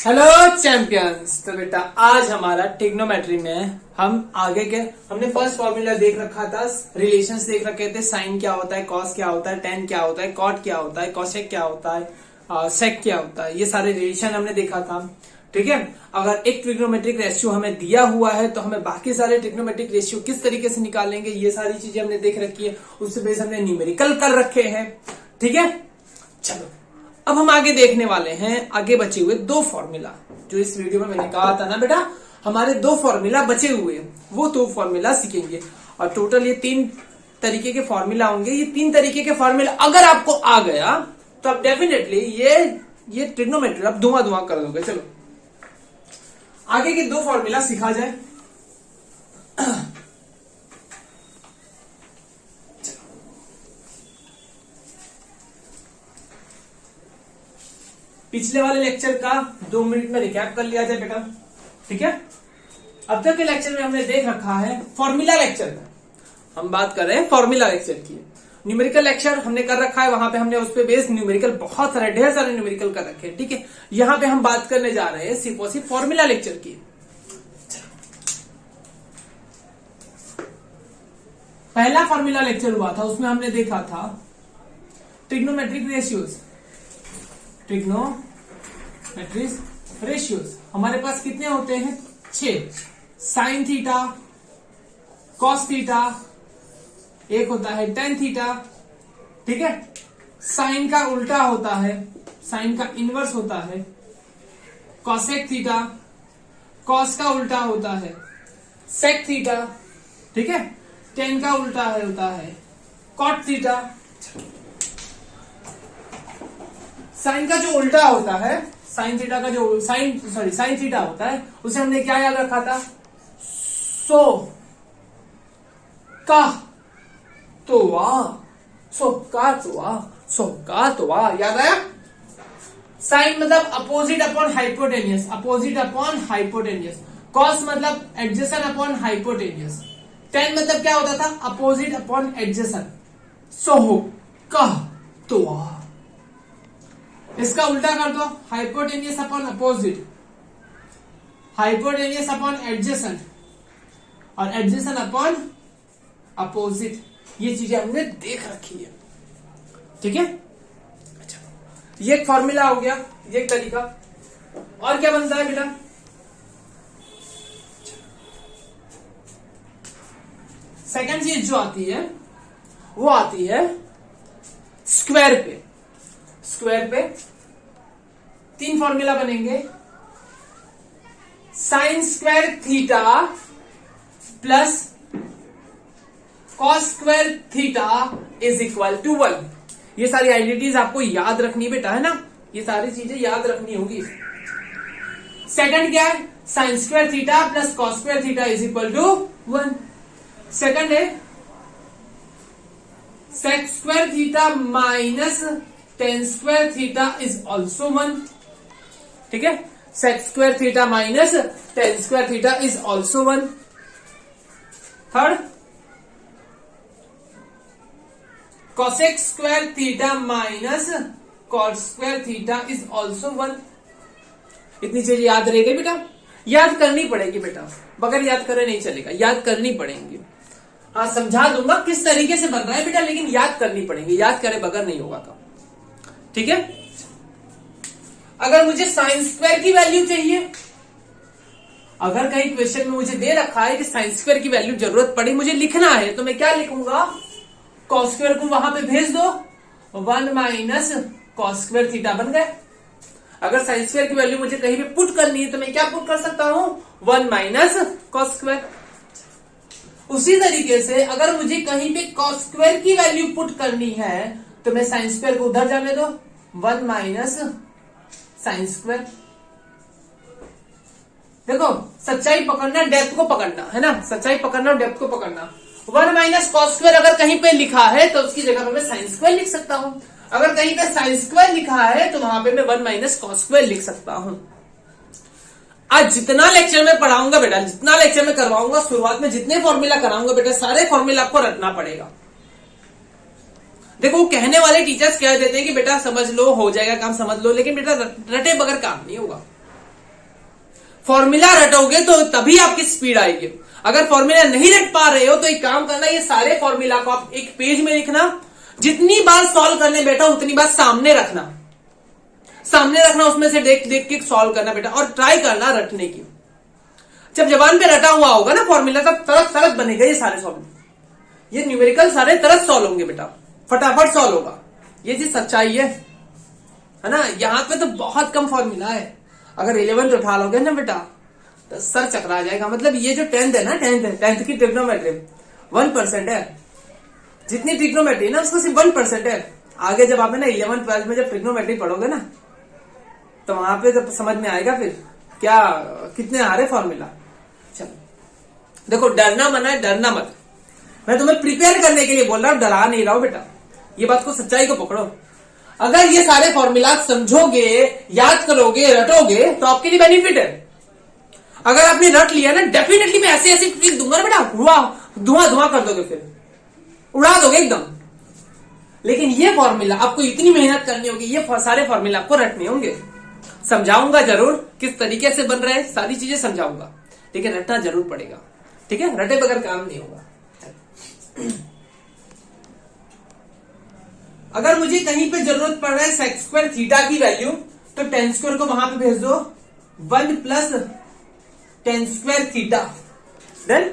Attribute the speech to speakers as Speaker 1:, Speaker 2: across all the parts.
Speaker 1: Hello champions. तो बेटा आज हमारा ट्रिग्नोमेट्री में हमने फर्स्ट फॉर्मूला देख रखा था, रिलेशंस देख रखे थे, साइन क्या होता है, कॉस क्या होता है, टेन क्या होता है, कॉट क्या होता है, कॉसेक क्या होता है, सेक क्या होता है, ये सारे रिलेशन हमने देखा था। ठीक है, अगर एक ट्रिग्नोमेट्रिक रेशियो हमें दिया हुआ है तो हमें बाकी सारे ट्रिग्नोमेट्रिक रेशियो किस तरीके से निकालेंगे, ये सारी चीजें हमने देख रखी है। उससे बेस हमने न्यूमेरिकल कर रखे हैं। ठीक है, चलो अब हम आगे देखने वाले हैं आगे बचे हुए दो फॉर्मूला, जो इस वीडियो में मैंने कहा था ना बेटा, हमारे दो फॉर्मूला बचे हुए हैं, वो दो फॉर्मूला सीखेंगे। और टोटल ये 3 तरीके के फॉर्मूला होंगे। ये 3 तरीके के फॉर्मूला अगर आपको आ गया तो आप डेफिनेटली ये ट्रिग्नोमेट्री आप धुआं कर दोगे। चलो आगे के दो फॉर्मूला सिखा जाए। पिछले वाले लेक्चर का 2 मिनट में रिकैप कर लिया जाए बेटा। ठीक है, अब तक के लेक्चर में हमने देख रखा है फॉर्मूला लेक्चर का, हम बात कर रहे हैं फॉर्मूला लेक्चर की। न्यूमेरिकल लेक्चर हमने कर रखा है, वहां पे हमने उस पे बेस्ड न्यूमेरिकल बहुत सारे ढेर सारे न्यूमेरिकल कर रखे हैं। ठीक है, यहां पे हम बात करने जा रहे हैं सिर्फ और सिर्फ फॉर्मूला लेक्चर की। पहला फॉर्मूला लेक्चर हुआ था, उसमें हमने देखा था ट्रिग्नोमेट्रिक रेशियोज। ट्रिग्नोमेट्रिक रेशियोज हमारे पास कितने होते हैं? 6। साइन थीटा, कॉस थीटा, एक होता है टेन थीटा। ठीक है, साइन का उल्टा होता है, साइन का इनवर्स होता है कॉसेक थीटा, कॉस का उल्टा होता है सेक थीटा। ठीक है, टेन का उल्टा होता है कॉट थीटा। साइन का जो उल्टा होता है, साइन थीटा का जो साइन थीटा होता है, उसे हमने क्या याद रखा था? सो का तो वाह, याद आया? साइन मतलब opposite upon hypotenuse, opposite upon hypotenuse. Cos मतलब एडजेसेंट अपॉन हाइपोटेनियस। टेन मतलब क्या होता था? Opposite upon adjacent. सो का तो वाह, इसका उल्टा कर दो, hypotenuse upon opposite, hypotenuse upon adjacent और एडजेसेंट अपॉन अपोजिट। ये चीजें हमने देख रखी है। ठीक है, अच्छा, ये एक फॉर्मूला हो गया, ये एक तरीका। और क्या बनता है बेटा? सेकंड चीज जो आती है वो आती है स्क्वायर पे। स्क्वायर पे 3 फॉर्मूला बनेंगे। Sine square theta plus cos square theta is equal to 1। ये सारी आइडेंटिटीज आपको याद रखनी बेटा, है ना? ये सारी चीजें याद रखनी होगी। सेकंड क्या है? Sine square theta plus cos square theta is equal to 1। Second है sec square theta minus tan square theta is also 1। ठीक है, sec square theta minus tan square theta is also 1। Third, cosec square theta minus cot square theta is also 1। इतनी चीजें याद रहेगी बेटा, याद करनी पड़ेगी बेटा, बगैर याद करे नहीं चलेगा, याद करनी पड़ेंगी। हाँ, समझा दूंगा किस तरीके से बन रहा है बेटा, लेकिन याद करनी पड़ेगी, याद करे बगैर नहीं होगा काम। ठीक है, अगर मुझे साइन स्क्वायर की वैल्यू चाहिए, अगर कहीं क्वेश्चन में मुझे दे रखा है कि साइन स्क्वायर की वैल्यू जरूरत पड़ी, मुझे लिखना है, तो मैं क्या लिखूंगा? कॉस स्क्वायर को वहां पे भेज दो, 1 माइनस कॉस स्क्वायर थीटा बन गए। अगर साइन स्क्वायर की वैल्यू मुझे कहीं पे पुट करनी है तो मैं क्या पुट कर सकता हूं? 1 माइनस कॉस स्क्वायर। उसी तरीके से अगर मुझे कहीं पे कॉस स्क्वायर की वैल्यू पुट करनी है तो मैं साइन स्क्वायर को उधर जाने दो, 1 माइनस साइन स्क्वायर। देखो, सच्चाई पकड़ना, डेप्थ को पकड़ना, है ना? सच्चाई पकड़ना और डेप्थ को पकड़ना। 1 माइनस कॉस स्क्वायर अगर कहीं पे लिखा है तो उसकी जगह पर मैं साइन स्क्वायर लिख सकता हूं। अगर कहीं पे साइन स्क्वायर लिखा है तो वहां पे मैं 1 माइनस कॉस स्क्वायर लिख सकता हूं। आज जितना लेक्चर में पढ़ाऊंगा बेटा, जितना लेक्चर में करवाऊंगा, शुरुआत में जितने फॉर्मूला कराऊंगा बेटा, सारे फॉर्मूला आपको रटना पड़ेगा। देखो, कहने वाले टीचर्स कह देते हैं कि बेटा समझ लो, हो जाएगा काम, समझ लो, लेकिन बेटा रटे बगैर काम नहीं होगा। फॉर्मूला रटोगे तो तभी आपकी स्पीड आएगी। अगर फॉर्मूला नहीं रट पा रहे हो तो एक काम करना, ये सारे फॉर्मूला को आप एक पेज में लिखना, जितनी बार सॉल्व करने बैठा उतनी बार सामने रखना, उसमें से देख देख के सॉल्व करना बेटा, और ट्राई करना रटने की। जब जबान पे रटा हुआ होगा ना फॉर्मूला, तब तरत तरत बनेगा ये सारे सॉल्व, ये न्यूमेरिकल सारे तरत सॉल्व होंगे बेटा, फटाफट सॉल्व होगा। ये चीज सच्चाई है ना। यहां पे तो बहुत कम फॉर्मूला है, अगर 11th उठा लोगे ना बेटा तो सर चकरा जाएगा। मतलब ये जो 10th है ना, 10th की ट्रिग्नोमेट्री 1% है, जितनी ट्रिग्नोमेट्री है ना उसको सिर्फ 1% है। आगे जब आप है ना 11th 12th में जब ट्रिग्नोमेट्री पढ़ोगे ना तो वहां पे जब समझ में आएगा फिर क्या कितने आ रहे फॉर्मूला। चलो देखो, डरना मना है, डरना मत। मैं तुम्हें प्रिपेयर करने के लिए बोल रहा हूं, डरा नहीं रहा हूं बेटा। ये बात को, सच्चाई को पकड़ो। अगर ये सारे फॉर्मूला समझोगे, याद करोगे, रटोगे तो आपके लिए बेनिफिट है। अगर आपने रट लिया ना, डेफिनेटली मैं ऐसे ऐसे ट्रिक दूंगा ना बेटा, धुआं धुआं कर दोगे, फिर उड़ा दोगे एकदम। लेकिन ये फॉर्मूला आपको इतनी मेहनत करनी होगी, ये सारे फॉर्मूला आपको रटने होंगे। समझाऊंगा जरूर किस तरीके से बन रहे हैं, सारी चीजें समझाऊंगा, लेकिन रटना जरूर पड़ेगा। ठीक है, रटे बगैर काम नहीं होगा। अगर मुझे कहीं पे जरूरत पड़ रहा है सेक स्क्वायर थीटा की वैल्यू, तो टेन स्क्वायर को वहां पे भेज दो, 1 plus tan square theta. Then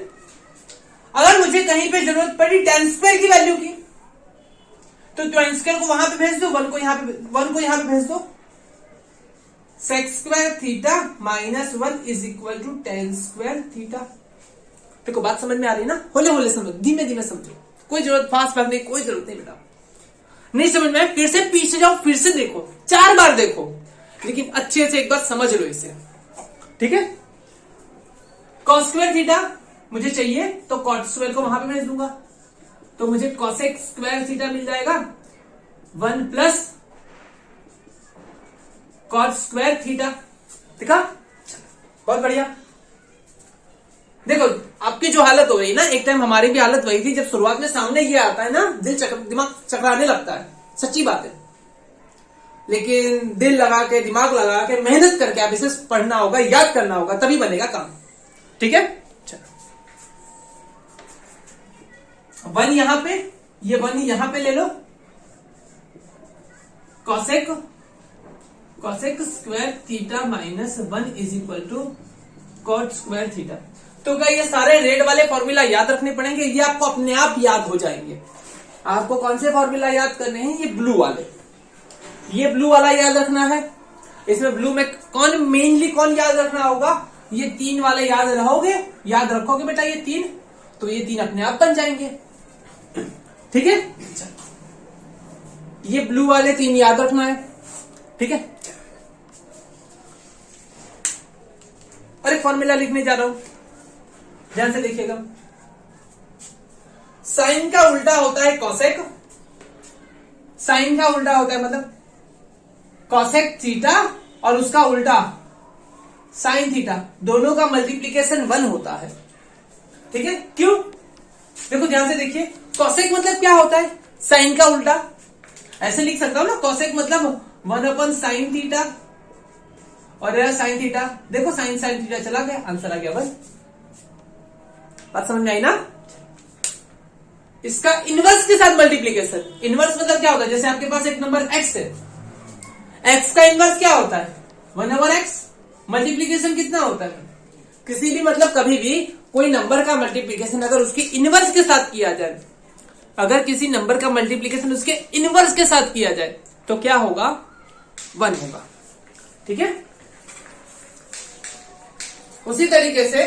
Speaker 1: अगर मुझे कहीं पे जरूरत पड़ी टेन स्क्वायर की वैल्यू की, तो टेन स्क्वायर को वहां पे भेज दो, 1 को यहां पे भेज दो, sec square theta minus 1 is equal to tan square theta. देखो बात समझ में आ रही है ना, होले होले समझो, धीमे धीमे समझो, कोई जरूरत फास्ट भागने की कोई जरूरत नहीं बेटा। नहीं समझ में, फिर से पीछे जाओ, फिर से देखो, 4 बार देखो, लेकिन अच्छे से एक बार समझ लो इसे। ठीक है, कॉस स्क्वायर थीटा मुझे चाहिए तो कॉट स्क्वायर को वहां पे भेज दूंगा, तो मुझे कॉसेक स्क्वायर थीटा मिल जाएगा 1 प्लस कॉट स्क्वायर थीटा। देखा, बहुत बढ़िया। देखो आपकी जो हालत हो गई ना, एक टाइम हमारी भी हालत वही थी, जब शुरुआत में सामने ये आता है ना, दिमाग चकराने लगता है, सच्ची बात है। लेकिन दिल लगा के, दिमाग लगा के, मेहनत करके आप इसे पढ़ना होगा, याद करना होगा, तभी बनेगा काम। ठीक है, चलो 1 यहां पे, ये 1 यहां पे ले लो, cosec square theta minus 1 is equal to cot square theta. तो क्या ये सारे रेड वाले फॉर्मूला याद रखने पड़ेंगे? ये आपको अपने आप याद हो जाएंगे। आपको कौन से फॉर्मूला याद करने हैं? ये ब्लू वाले, ये ब्लू वाला याद रखना है। इसमें ब्लू में मेनली कौन याद रखना होगा? ये 3 वाले याद रखोगे बेटा, ये 3, तो ये 3 अपने आप बन जाएंगे। ठीक है, ये ब्लू वाले 3 याद रखना है। ठीक है, और एक फॉर्मूला लिखने जा रहा हूं, ध्यान से देखिएगा। साइन का उल्टा होता है कॉसेक, साइन का उल्टा होता है मतलब कॉसेक थीटा, और उसका उल्टा साइन थीटा, दोनों का मल्टीप्लीकेशन 1 होता है। ठीक है, क्यों? देखो ध्यान से देखिए, कॉसेक मतलब क्या होता है? साइन का उल्टा। ऐसे लिख सकता हूं ना, कॉसेक मतलब 1/sin थीटा, और यह साइन थीटा। देखो साइन थीटा चला गया, आंसर आ गया बस। बात समझ में आई ना? इसका इनवर्स के साथ मल्टीप्लीकेशन। इनवर्स मतलब क्या होता है? जैसे आपके पास एक नंबर x है, x का इनवर्स क्या होता है? 1/x। मल्टीप्लीकेशन कितना होता है? किसी भी मतलब कभी भी कोई नंबर का मल्टीप्लीकेशन अगर उसके इनवर्स के साथ किया जाए, अगर किसी नंबर का मल्टीप्लीकेशन उसके इनवर्स के साथ किया जाए तो क्या होगा? 1 होगा। ठीक है, उसी तरीके से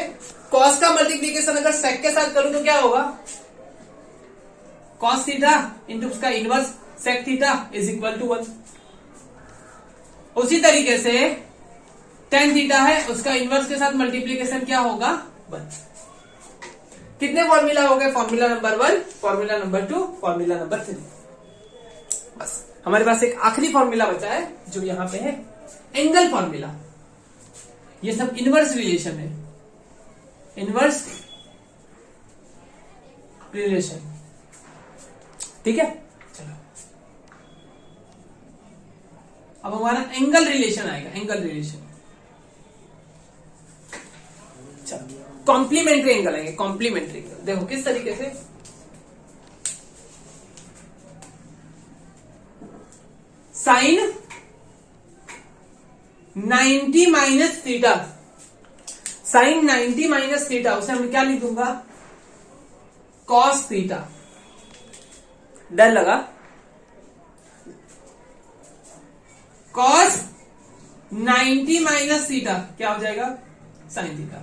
Speaker 1: कॉस का मल्टीप्लीकेशन अगर सेक के साथ करूं तो क्या होगा? कॉस थीटा इंटू उसका inverse sec theta is equal to 1। उसी तरीके से टेन थीटा है, उसका इनवर्स के साथ मल्टीप्लीकेशन क्या होगा? 1। कितने फॉर्मूला हो गए? Formula number 1, formula number 2, formula number 3। बस हमारे पास एक आखिरी फॉर्मूला बचा है जो यहां पे है, एंगल फॉर्मूला। ये सब इनवर्स रिलेशन है, इनवर्स रिलेशन। ठीक है, चलो अब हमारा एंगल रिलेशन आएगा। एंगल रिलेशन कॉम्प्लीमेंट्री एंगल आएंगे, कॉम्प्लीमेंट्री एंगल। देखो किस तरीके से, sine 90 minus theta, sine 90 minus theta, उसे हम क्या लिख दूंगा, कॉस थीटा। डर लगा, कॉस 90 माइनस थीटा क्या हो जाएगा, sine theta.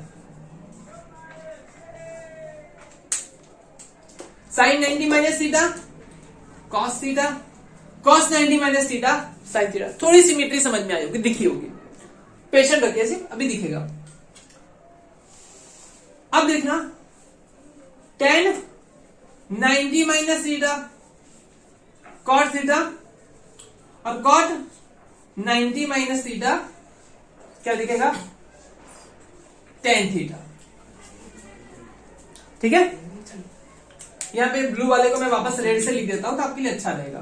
Speaker 1: Sine 90 minus theta cos theta, cos 90 minus theta sine theta. थोड़ी सिमेट्री समझ में आई होगी, दिखी होगी, पेशेंट रखिए सिर्फ, अभी दिखेगा। अब देखना, tan 90 minus theta cot theta और कॉट 90 माइनस थीटा क्या दिखेगा, tan थीटा। ठीक है, यहां पे ब्लू वाले को मैं वापस रेड से लिख देता हूं तो आपके लिए अच्छा रहेगा,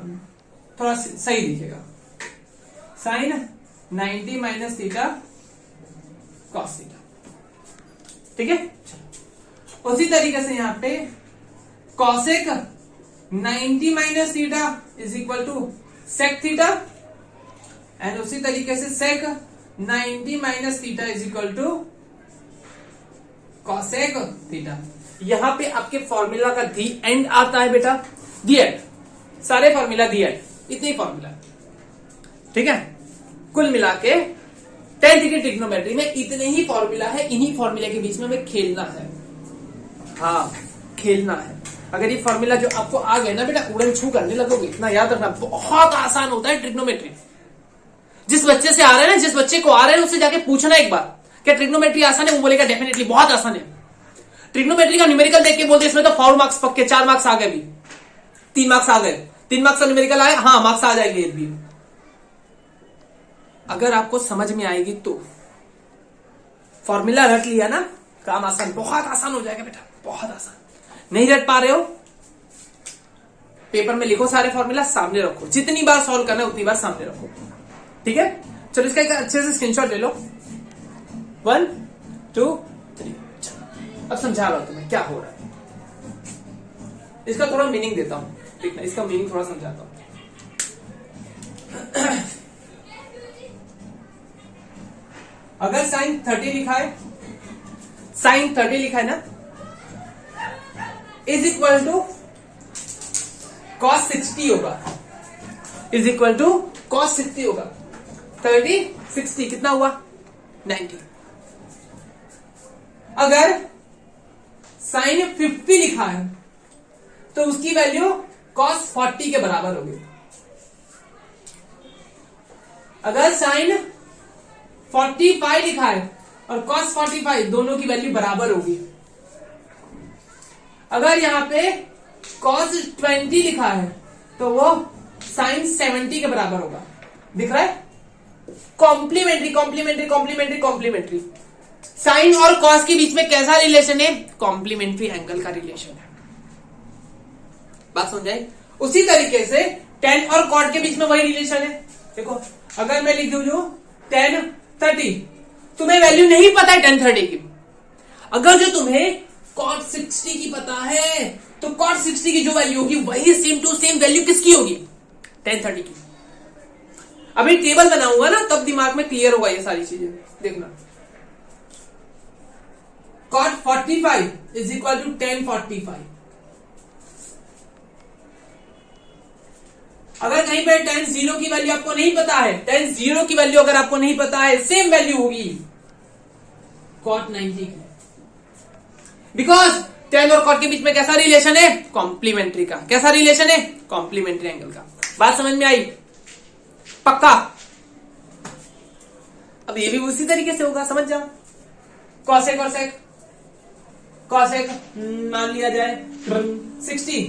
Speaker 1: थोड़ा सही दिखेगा। Sine 90 minus theta cos theta. ठीक है, उसी तरीके से यहां पे cosec 90 minus theta is equal to sec theta, and उसी तरीके से sec 90 minus theta is equal to cosec theta. यहां पे आपके फॉर्मूला का दी एंड आता है बेटा, दी एंड, सारे फॉर्मूला दी एंड, इतने ही फॉर्मूला। ठीक है, कुल मिला के 10th की ट्रिग्नोमेट्री में इतने ही फॉर्मूला है, इन्हीं फॉर्मूला के बीच में हमें खेलना है। हाँ, खेलना है। अगर ये फॉर्मूला जो आपको आ गए ना बेटा, उड़न छू करने लगोगे, इतना याद रखना, बहुत आसान होता है ट्रिग्नोमेट्री। जिस बच्चे से आ रहे हैं ना, जिस बच्चे को आ रहे हैं उससे जाके पूछना एक बार, क्या ट्रिग्नोमेट्री आसान है, वो बोलेगा डेफिनेटली बहुत आसान है। ट्रिग्नोमेट्री का न्यूमेरिकल देख के बोलते इसमें तो 4 मार्क्स पक्के, 4 मार्क्स आ गए, भी 3 मार्क्स आ गए, 3 मार्क्स का न्यूमेरिकल आए, हाँ मार्क्स आ जाएंगे ये भी। अगर आपको समझ में आएगी तो फॉर्मूला रट लिया ना, काम आसान, बहुत आसान हो जाएगा बेटा, बहुत आसान। नहीं रट पा रहे हो, पेपर में लिखो, सारे फॉर्मूला सामने रखो, जितनी बार सॉल्व करना है उतनी बार सामने रखो। ठीक है, चलो इसका एक अच्छे से स्क्रीनशॉट ले लो। 1 2 3। अब समझा रहा हूं तुम्हें क्या हो रहा है, इसका थोड़ा मीनिंग देता हूं, ठीक ना, इसका मीनिंग थोड़ा समझाता हूं। अगर साइन 30 लिखा है, साइन 30 लिखा है ना, इज इक्वल टू कॉस 60 होगा, इज इक्वल टू कॉस 60 होगा। 30 60 कितना हुआ, 90। अगर साइन 50 लिखा है तो उसकी वैल्यू कॉस 40 के बराबर होगी। अगर साइन 45 लिखा है और cos 45, दोनों की वैल्यू बराबर होगी। अगर यहां पे cos 20 लिखा है तो वो sin 70 के बराबर होगा। दिख रहा है, complementary complementary complementary complementary. Sine और cos के बीच में कैसा रिलेशन है, कॉम्प्लीमेंट्री एंगल का रिलेशन है। बात समझाई? उसी तरीके से tan और cot के बीच में वही रिलेशन है। देखो, अगर मैं लिख दूं tan 30, तुम्हें वैल्यू नहीं पता है tan 30 की, अगर जो तुम्हें cot 60 की पता है तो cot 60 की जो वैल्यू होगी वही सेम टू सेम वैल्यू किसकी होगी, tan 30 की। अभी टेबल बनाऊंगा ना तब दिमाग में क्लियर होगा ये सारी चीजें। देखना, cot 45 is equal to tan 45। अगर कहीं पर tan 0 की वैल्यू आपको नहीं पता है, tan 0 की वैल्यू अगर आपको नहीं पता है, सेम वैल्यू होगी cot 90 की। बिकॉज tan और cot के बीच में कैसा रिलेशन है, कॉम्प्लीमेंट्री का। कैसा रिलेशन है, कॉम्प्लीमेंट्री एंगल का। बात समझ में आई? पक्का? अब ये भी उसी तरीके से होगा, समझ जाओ। कॉसेक और सेक, कॉसेक मान लिया जाए 60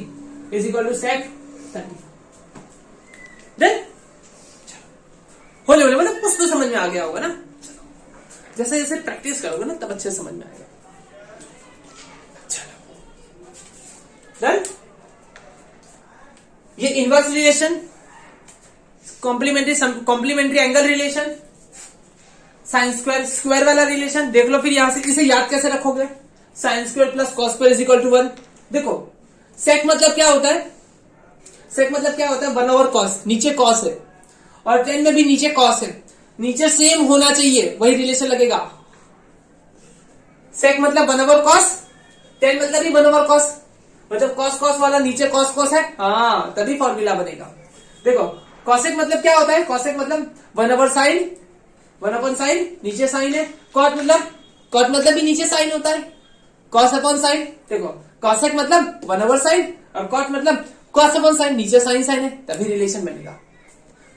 Speaker 1: is equal to sec 30। Then होले होले मतलब कुछ तो समझ में आ गया होगा ना। जैसे जैसे प्रैक्टिस करोगे ना तब अच्छे समझ में आएगा। देन ये inverse relation, complementary angle relation, sine square square वाला रिलेशन देख लो। फिर यहां से इसे याद कैसे रखोगे, sine square plus cos square is equal to 1। देखो सेक मतलब क्या होता है, सेक मतलब क्या होता है 1 ओवर कॉस, नीचे कॉस है और टेन में भी नीचे कॉस है, नीचे सेम होना चाहिए वही रिलेशन लगेगा। सेक मतलब 1 ओवर कॉस, टेन मतलब भी 1 ओवर कॉस, मतलब कॉस कॉस वाला नीचे कॉस कॉस है, हाँ तभी फॉर्मूला बनेगा। देखो कॉसेक मतलब क्या होता है, कॉसेक मतलब 1 ओवर साइन, 1 अपॉन साइन, नीचे साइन है। कॉट मतलब भी नीचे साइन होता है, कॉस अपॉन साइन। देखो कॉसेक मतलब 1 ओवर साइन और कॉट मतलब कॉस अपॉन साइन, नीचे साइन साइन है, तभी रिलेशन बनेगा।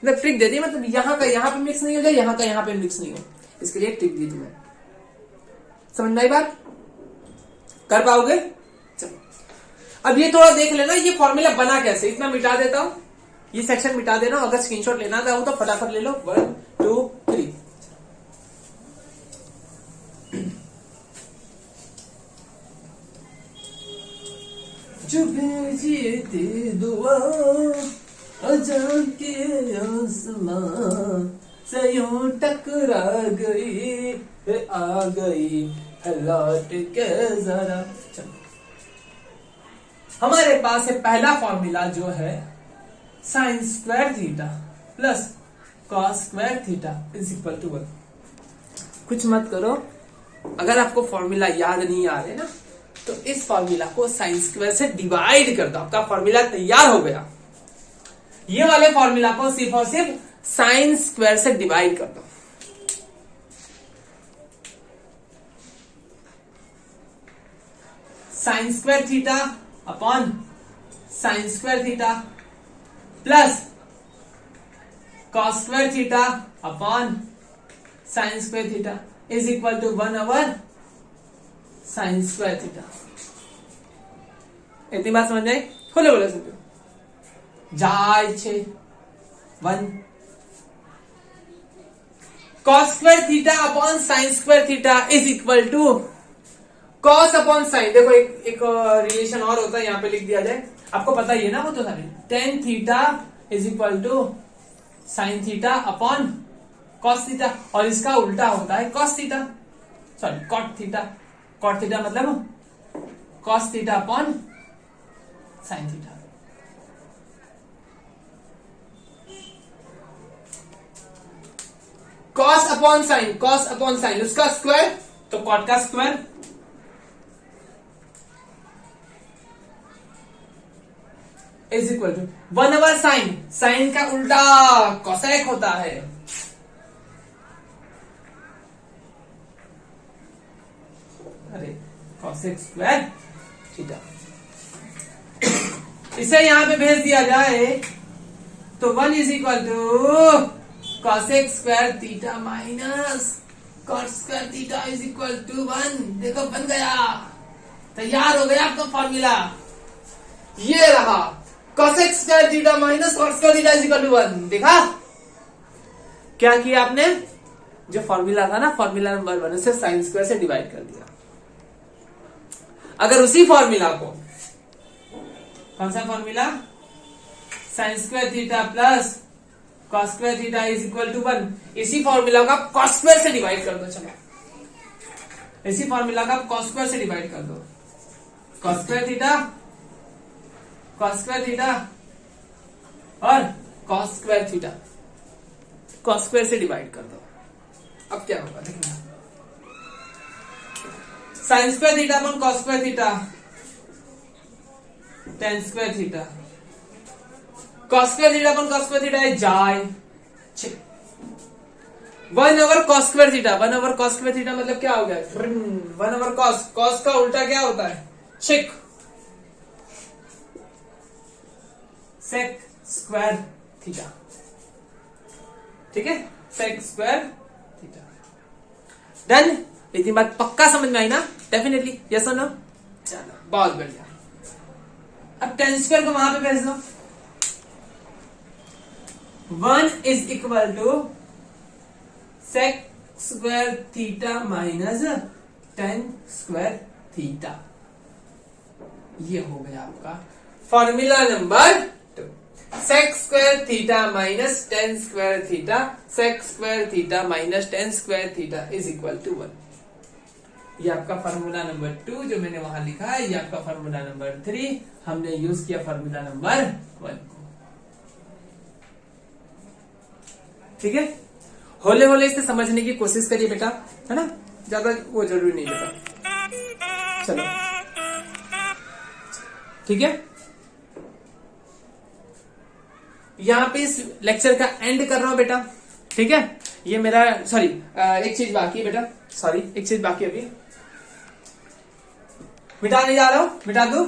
Speaker 1: मतलब ट्रिक दे दी, मतलब यहां का यहां पे मिक्स नहीं हो जाए, यहां का यहां पे मिक्स नहीं हो, इसके लिए ट्रिक दी तुम्हें। समझ में आई बात, कर पाओगे? चलो अब ये थोड़ा देख लेना ये फॉर्मूला बना कैसे, इतना मिटा देता हूं, ये सेक्शन मिटा देना, अगर स्क्रीनशॉट लेना था तो फटाफट ले लो। 1 2 3 जो भेजी थी दुआ अजान के आसमां से यूं टकरा गई, आ गई लौट के जरा। चलो हमारे पास है पहला फॉर्मूला जो है sine square theta plus cos square theta is equal to 1। कुछ मत करो, अगर आपको फॉर्मूला याद नहीं आ रहे ना तो इस फॉर्मूला को साइन स्क्वायर से डिवाइड कर दो, आपका फॉर्मूला तैयार हो गया। ये वाले फॉर्मूला को सिर्फ और सिर्फ साइन स्क्वायर से डिवाइड कर दो। Sine square theta upon sine square theta plus cos square theta upon sine square theta is equal to 1 over sine square theta. इतनी बात समझ में आई? खोले बोले समझो। जाए 1 cos square theta upon sine square theta is equal to cos upon sine. देखो एक रिलेशन और होता है, यहां पे लिख दिया जाए, आपको पता ही है ना वो तो सारी। Tan theta is equal to sine theta upon cos theta, और इसका उल्टा होता है cos theta, sorry cot theta. Cot theta मतलब cos theta upon sine theta. Cos upon sine, cos upon sine उसका स्क्वायर तो कॉट का square is equal to 1 over sine, sine का उल्टा कोसेक होता है। अरे कोसेक स्क्वायर थीटा, इसे यहां पे भेज दिया जाए तो 1 is equal to cosec square theta minus cot square theta is equal to 1। देखो बन गया, तैयार हो गया आपका फॉर्मूला, ये रहा cosec square theta minus cot square theta is equal to 1। देखा क्या किया आपने, जो फॉर्मूला था ना फॉर्मूला नंबर 1 उसे साइन स्क्वायर से डिवाइड कर दिया। अगर उसी फॉर्मूला को, कौन सा formula, sine square theta plus cos square theta is equal to 1, इसी फॉर्मूला का कॉस स्क्वायर से डिवाइड कर दो। चलो इसी फॉर्मूला का कॉस स्क्वायर से डिवाइड कर दो, cos square theta cos square theta और cos square theta, cos square से डिवाइड कर दो। अब क्या होगा देखना, sine square theta upon cos square theta tan square theta, cos square theta upon cos square theta है जाए 1 over cos square theta. 1 over cos square theta मतलब क्या हो गया, 1 ओवर कॉस, कॉस का उल्टा क्या होता है सेक, सेक स्क्वायर थीटा। ठीक है, सेक स्क्वायर थीटा। डन, इतनी बात पक्का समझ में आई ना, डेफिनेटली यस और नो। चलो बहुत बढ़िया, अब टेन स्क्वायर को वहां पे भेज दो। 1 is equal to sec square theta minus tan square theta, ये हो गया आपका formula number 2। Sec square theta minus tan square theta, sec square theta minus tan square theta is equal to 1। ये आपका फार्मूला नंबर 2 जो मैंने वहां लिखा है, ये आपका फार्मूला नंबर 3, हमने यूज किया फार्मूला नंबर 1 को। ठीक है, होले होले इसे समझने की कोशिश करिए बेटा, है ना, ज्यादा वो जरूरी नहीं बेटा। चलो ठीक है, यहां पे इस लेक्चर का एंड कर रहा हूं बेटा। ठीक है, ये मेरा सॉरी एक चीज बाकी है बेटा, सॉरी एक चीज बाकी अभी मिटा नहीं जा रहा हूं, मिटा दू।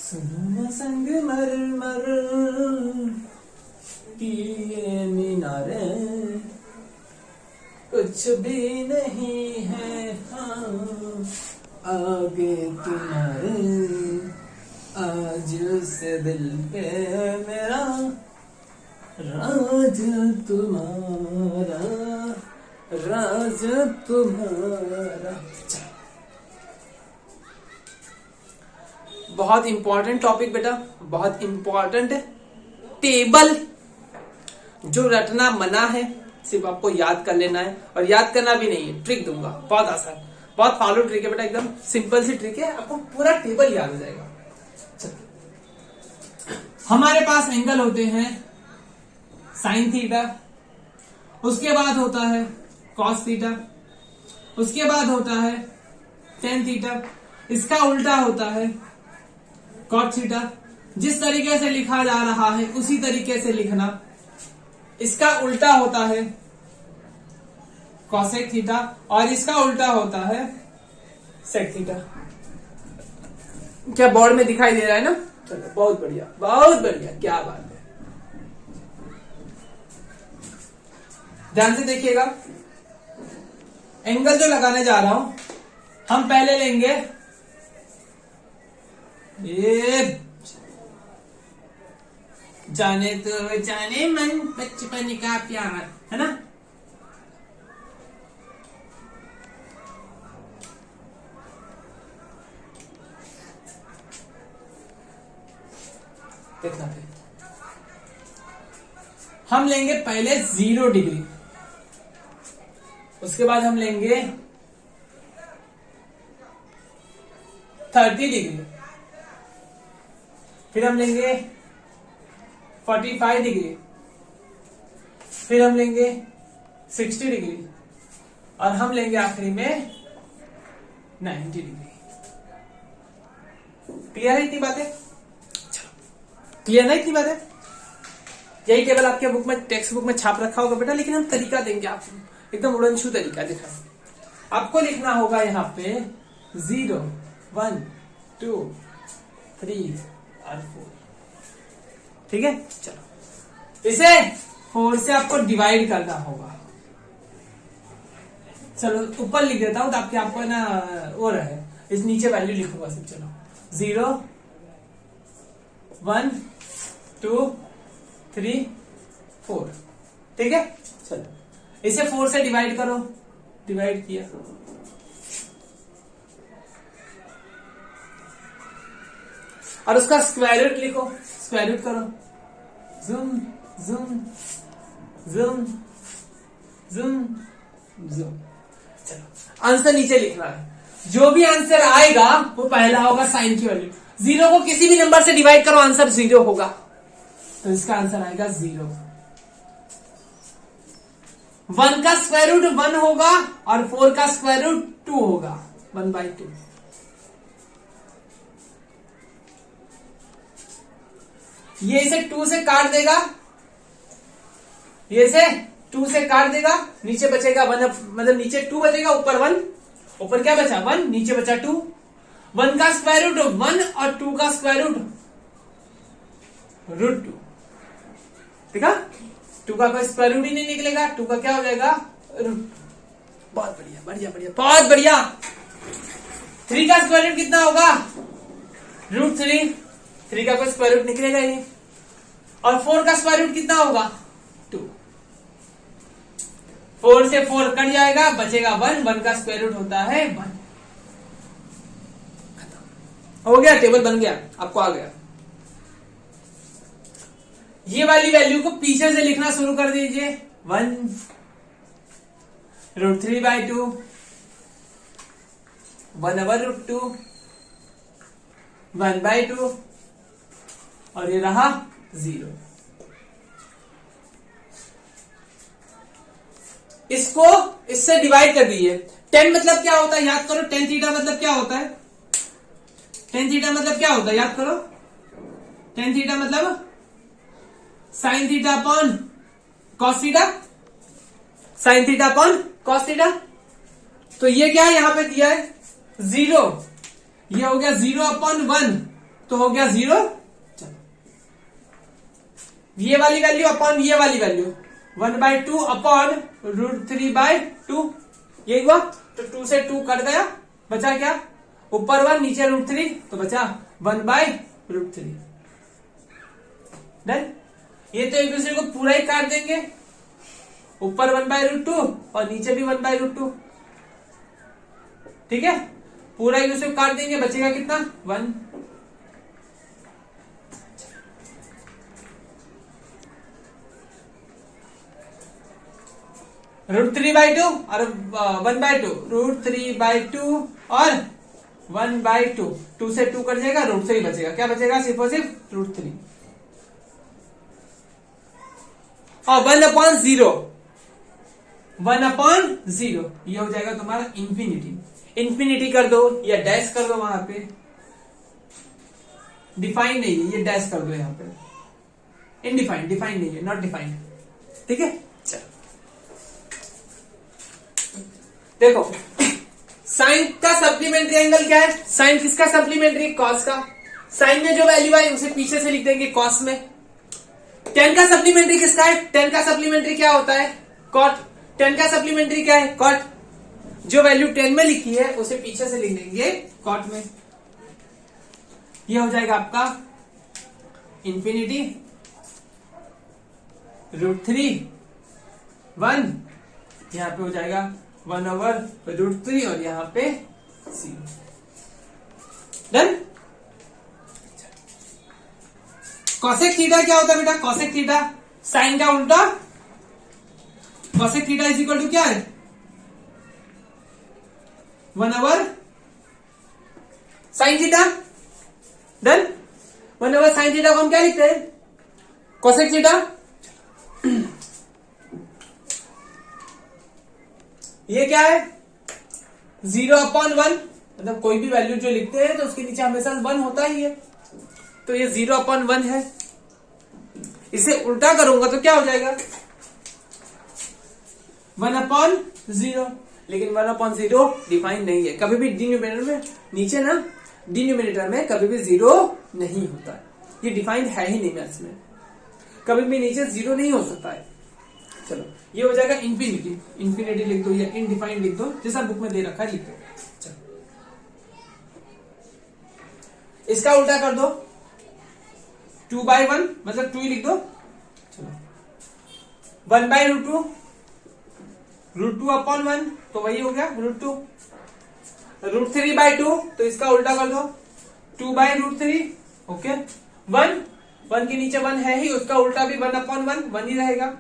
Speaker 1: सुनो संग मर मर की ये मीनारे कुछ भी नहीं है, हाँ आगे तुम्हारे, आज से दिल पे मेरा राज तुम्हारा, राज तुम्हारा। बहुत इंपॉर्टेंट टॉपिक बेटा, बहुत इंपॉर्टेंट है। टेबल जो रटना मना है, सिर्फ आपको याद कर लेना है, और याद करना भी नहीं है, ट्रिक दूंगा बहुत आसान, बहुत फॉलो ट्रिक है बेटा, एकदम सिंपल सी ट्रिक है, आपको पूरा टेबल याद हो जाएगा। हमारे पास एंगल होते हैं साइन थीटा, उसके बाद होता है कॉस थीटा, उसके बाद होता है टेन थीटा, इसका उल्टा होता है कॉट थीटा। जिस तरीके से लिखा जा रहा है उसी तरीके से लिखना। इसका उल्टा होता है कॉसेक थीटा और इसका उल्टा होता है सेक थीटा। क्या बोर्ड में दिखाई दे रहा है ना? चलो बहुत बढ़िया, बहुत बढ़िया, क्या बात है। ध्यान से देखिएगा, एंगल जो लगाने जा रहा हूं, हम पहले लेंगे ये जाने तो जाने मन बचपन का प्यार, है ना। देखना फिर हम लेंगे पहले 0 डिग्री, उसके बाद हम लेंगे 30 डिग्री, फिर हम लेंगे 45 डिग्री, फिर हम लेंगे 60 डिग्री और हम लेंगे आखिरी में 90 डिग्री। क्लियर है इतनी बातें? चलो क्लियर है इतनी बातें? यही टेबल आपके बुक में, टेक्स्ट बुक में छाप रखा होगा बेटा, लेकिन हम तरीका देंगे आपको, एकदम उड़नछू तरीका दिखा। आपको लिखना होगा यहाँ पे 0 1 2 3 और 4। ठीक है, चलो इसे 4 से आपको डिवाइड करना होगा। चलो ऊपर लिख देता हूं ताकि आपको ना वो रहे, इस नीचे वैल्यू लिखूंगा सिर्फ। चलो 0 1 2 3 4, ठीक है। चलो इसे 4 से डिवाइड करो, डिवाइड किया, और उसका स्क्वायर रूट लिखो, स्क्वायर रूट करो, zoom zoom zoom zoom zoom. चलो आंसर नीचे लिखना है, जो भी आंसर आएगा वो पहला होगा साइन की वैल्यू। 0 को किसी भी नंबर से डिवाइड करो, आंसर 0 होगा, तो इसका आंसर आएगा 0। 1 का स्क्वायर रूट 1 होगा और 4 का स्क्वायर रूट 2 होगा, 1/2। ये इसे 2 से काट देगा, ये इसे 2 से काट देगा, नीचे बचेगा 1, मतलब नीचे 2 बचेगा, ऊपर 1, ऊपर क्या बचा 1, नीचे बचा 2। 1 का स्क्वायर रूट 1 और 2 का स्क्वायर रूट √2, ठीक है। 2 का कोई स्क्वायर रूट ही नहीं निकलेगा, 2 का क्या हो जाएगा रूट। बहुत बढ़िया बढ़िया बढ़िया, बहुत बढ़िया। 3 का स्क्वायर रूट कितना होगा √3, 3 का कोई स्क्वायर रूट निकलेगा ही नहीं। और 4 का स्क्वायर रूट कितना होगा 2। 4 से 4 कट जाएगा, बचेगा 1, 1 का स्क्वायर रूट होता है 1। हो गया, टेबल बन गया, आपको आ गया। ये वाली वैल्यू को पीछे से लिखना शुरू कर दीजिए। 1 √3/2 1/√2 1/2 और ये रहा 0। इसको इससे डिवाइड कर दीजिए। 10 मतलब क्या होता है याद करो। tan थीटा मतलब क्या होता है? tan थीटा मतलब क्या होता है याद करो। tan थीटा मतलब sin theta upon cos theta, sin theta upon cos theta. तो ये क्या है यहां पे दिया है 0, ये हो गया 0/1, तो हो गया 0। चलो ये वाली वैल्यू अपॉन ये वाली वैल्यू 1/2 अपॉन √3/2, ये हुआ। तो 2 से 2 कट गया, बचा क्या? ऊपर 1 नीचे √3, तो बचा 1/√3। डन। ये तो एक दूसरे को पूरा ही काट देंगे, ऊपर 1/√2 और नीचे भी 1/√2। ठीक है, पूरा एक दूसरे को काट देंगे, बचेगा कितना? 1। √3/2 और 1/2, √3/2 और 1/2, 2 से 2 कट जाएगा, √3 बचेगा। क्या बचेगा? सिर्फ और सिर्फ √3 और 1/0, 1/0 ये हो जाएगा तुम्हारा इंफिनिटी। इंफिनिटी कर दो या डैश कर दो, वहां पे डिफाइन नहीं है, ये डैश कर दो यहां पे। इनडिफाइंड, डिफाइंड नहीं है, नॉट डिफाइंड। ठीक है, चलो देखो, साइन का सप्लीमेंट्री एंगल क्या है? साइन किसका सप्लीमेंट्री? कॉस का। साइन में जो वैल्यू आई उसे पीछे से लिख देंगे कॉस में। टेन का सप्लीमेंट्री किसका है? टेन का सप्लीमेंट्री क्या होता है? कॉट। टेन का सप्लीमेंट्री क्या है? कॉट। जो वैल्यू 10 में लिखी है उसे पीछे से लिख देंगे कॉट में। यह हो जाएगा आपका इंफिनिटी √3 1, यहां पे हो जाएगा 1/√3 और यहां पे 0। डन। कॉसेक थीटा क्या होता है बेटा? कॉसेक थीटा साइन का उल्टा। Cosec theta is equal to क्या है? 1/sin theta. Done. 1/sin theta को हम क्या लिखते हैं? Cosec theta. ये क्या है? 0/1, मतलब कोई भी वैल्यू जो लिखते हैं तो उसके नीचे हमेशा 1 होता ही है, तो ये 0/1 है। इसे उल्टा करूंगा तो क्या हो जाएगा? 1/0। लेकिन 1/0 डिफाइन नहीं है, कभी भी डिनोमिनेटर में नीचे ना, डिनोमिनेटर में कभी भी 0 नहीं होता है। ये डिफाइंड है ही नहीं मैथ्स में, कभी भी नीचे 0 नहीं हो सकता है। चलो ये हो जाएगा इंफिनिटी। इंफिनिटी लिख दो या इनडिफाइंड लिख दो, जैसा बुक में दे रखा है लिख दो। चलो इसका उल्टा कर दो, 2/1 मतलब 2 ही लिख दो। चलो 1/√2, √2/1 तो वही हो गया √2। √3/2 तो इसका उल्टा कर दो, 2/√3। ओके, 1 के नीचे 1 है ही, उसका उल्टा भी 1/1 1 ही रहेगा।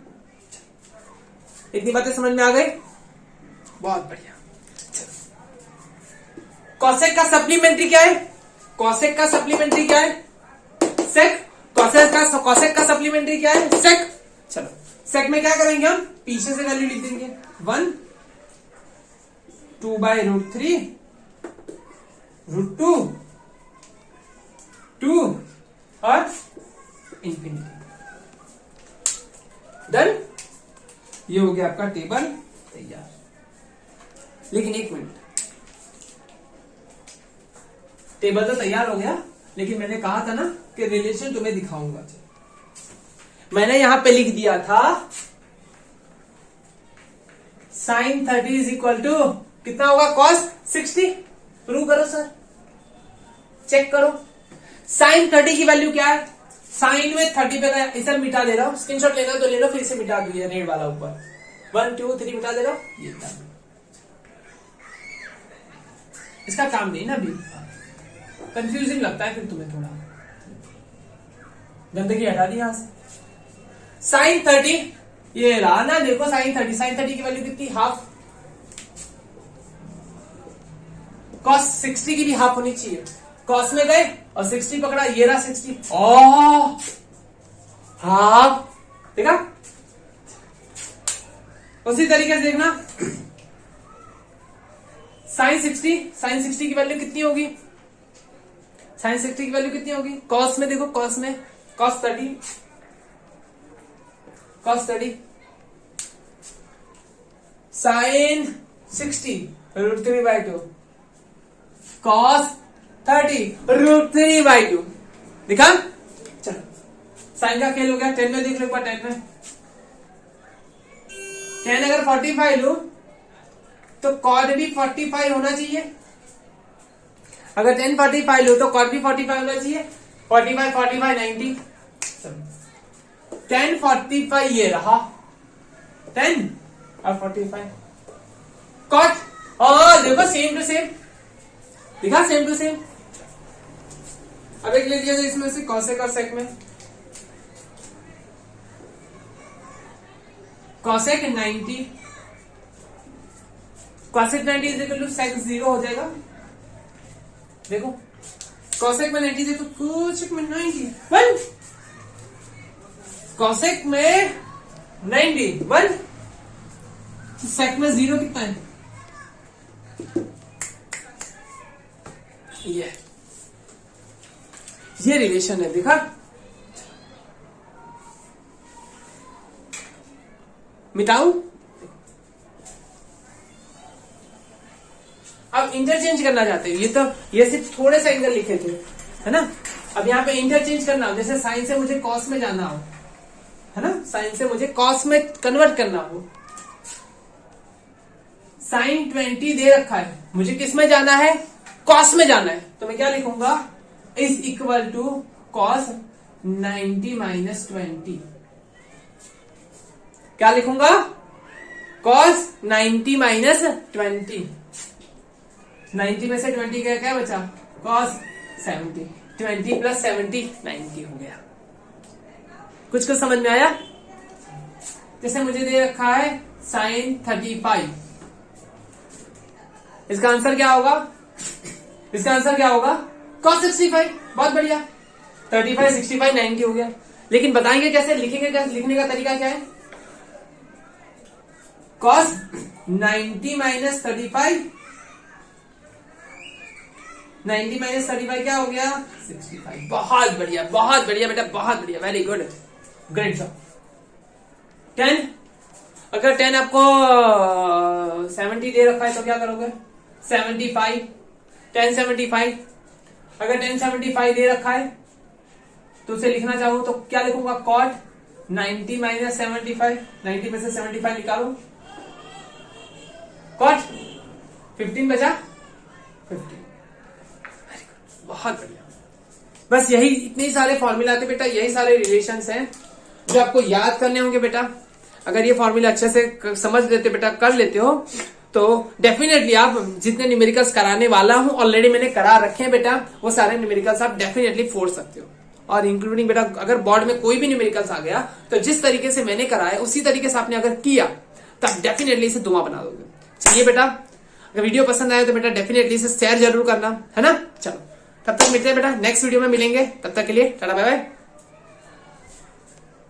Speaker 1: इतनी बातें समझ में आ गई? बहुत बढ़िया। कॉसेक का सप्लीमेंट्री क्या है? कॉसेक का सप्लीमेंट्री क्या है? सेक। कॉसेक का सप्लीमेंट्री क्या है? सेक। चलो सेक में क्या करेंगे हम? पीछे से वैल्यू लिख देंगे 1, 2/√3, √2, 2 और इंफिनिटी। डन। ये हो गया आपका टेबल तैयार। लेकिन एक मिनट, टेबल तो तैयार हो गया, लेकिन मैंने कहा था ना कि रिलेशन तुम्हें दिखाऊंगा। मैंने यहां पे लिख दिया था sin 30 इज इक्वल टू कितना होगा? cos 60। प्रूव करो सर, चेक करो। sin 30 की वैल्यू क्या है? साइन में 30 पे गया, इसे मिटा दे रहा हूं। स्क्रीनशॉट लेना तो ले लो, फिर इसे मिटा दीजिए रेड वाला ऊपर। 1 2 3 बता दे रहा हूं, ये बता। इसका काम नहीं ना अभी, कंफ्यूजिंग लगता है फिर तुम्हें थोड़ा, गंदगी हटा दी यहां से। साइन 30 ये रहा ना, देखो साइन 30 की वैल्यू कितनी, हाफ। कॉस 60 की भी हाफ होनी चाहिए, कॉस में गए और 60 पकड़ा, ये रहा 60 हाफ, देखा। उसी तरीके से देखना साइन 60 की वैल्यू कितनी होगी, साइन 60 की वैल्यू कितनी होगी, कॉस में देखो, कॉस में कॉस 30 साइन 60 √3/2 कॉस 30 √3/2, दिखा। चलो साइन का खेल हो गया। 10 में देख लो एक बार, 10 में 10 अगर 45 लू तो कॉड भी 45 होना चाहिए, अगर 10 45 लो तो कॉड भी 45 होना चाहिए। 45 45 90, 10 45 ये रहा 10 और 45 कॉट, और देखो सेम टू सेम, दिखा सेम टू सेम। अब एक ले लिया जाए इसमें से कॉसेक और सेक में, cosec 90 cosec 90 is equal to sec 0 हो जाएगा। देखो कॉसेक में 90 देखो, कोसेक में 91, कॉसेक में 91, सेक में 0 कितना है, ये रिलेशन है, देखा। मिटाऊं, अब इंटरचेंज करना चाहते हैं, ये सिर्फ थोड़े से एंगल लिखे थे, है ना। अब यहाँ पे इंटरचेंज करना हो, जैसे साइन से मुझे कॉस में जाना हो, है ना, साइन से मुझे कॉस में कन्वर्ट करना हो। साइन 20 दे रखा है, मुझे किस में जाना है, कॉस में जाना है, तो मैं क्या लिखूंगा, is equal to cos 90 minus 20, क्या लिखूंगा, कॉस 90 माइनस 20, 90 में से 20 का क्या बचा, कॉस 70, 20 प्लस 70 90 हो गया। कुछ समझ में आया। जैसे मुझे दे रखा है साइन 35, इसका आंसर क्या होगा, इसका आंसर क्या होगा, कॉस 65, बहुत बढ़िया। 35 65 90 हो गया। लेकिन बताएंगे कैसे, लिखेंगे कैसे, लिखने का तरीका क्या है, कॉस 90 माइनस 35, 90 माइनस 35 क्या हो गया, 65। बहुत बढ़िया, बहुत बढ़िया बेटा, बहुत बढ़िया, वेरी गुड, ग्रेट जॉब। 10, अगर 10 आपको 70 दे रखा है तो क्या करोगे, 75, 10 75, अगर 10 75 दे रखा है तो उसे लिखना चाहूं तो क्या लिखूंगा, कॉट 90 माइनस 75, 90 में से 75 निकालो, कॉट 15 बचा 50, बहुत बढ़िया। बस यही इतने सारे फॉर्मूला थे बेटा, यही सारे रिलेशंस हैं जो आपको याद करने होंगे बेटा। अगर ये फॉर्मूला अच्छे से समझ लेते बेटा, कर लेते हो, तो डेफिनेटली आप जितने न्यूमेरिकल्स कराने वाला हूं, ऑलरेडी मैंने करा रखे हैं बेटा, वो सारे न्यूमेरिकल्स आप डेफिनेटली फोड़ सकते हो। और इंक्लूडिंग बेटा, अगर बोर्ड में कोई भी न्यूमेरिकल्स आ गया तो जिस तरीके से मैंने कराया उसी तरीके से आपने अगर किया तो आप डेफिनेटली इसे दुआ बना दोगे। चलिए बेटा, अगर वीडियो पसंद आए तो बेटा डेफिनेटली इसे शेयर जरूर करना, है ना। चलो तब तक मिलते हैं बेटा, नेक्स्ट वीडियो में मिलेंगे, तब तक के लिए टाटा बाय बाय।